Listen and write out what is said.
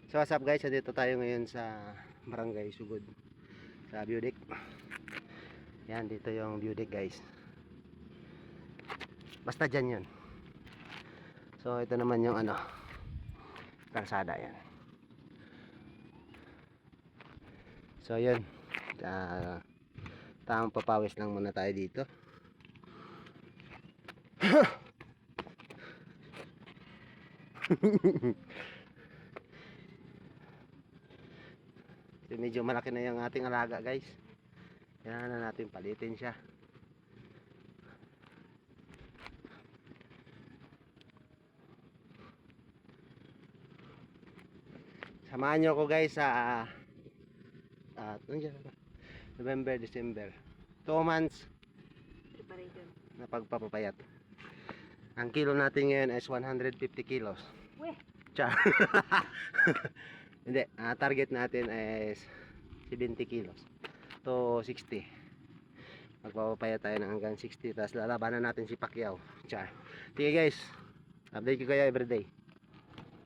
So what's up guys, dito tayo ngayon sa Barangay Sugod sa view deck. Yan, dito yung view deck guys. Basta dyan yun. So ito naman yung ano, kalsada yan. So yun, tamang papawis lang muna tayo dito. So, medyo malaki na yung ating alaga guys. Kailangan na natin palitin siya. Samahan nyo ako guys sa November, December 2 months na pagpapapayat. Ang kilo natin ngayon is 150 kilos. Weh. Char. Hindi, target natin is 70 kilos to 60. Magpapapayat tayo ng hanggang 60, tapos lalabanan natin si Pacquiao. Char. Sige guys, update ko kayo everyday.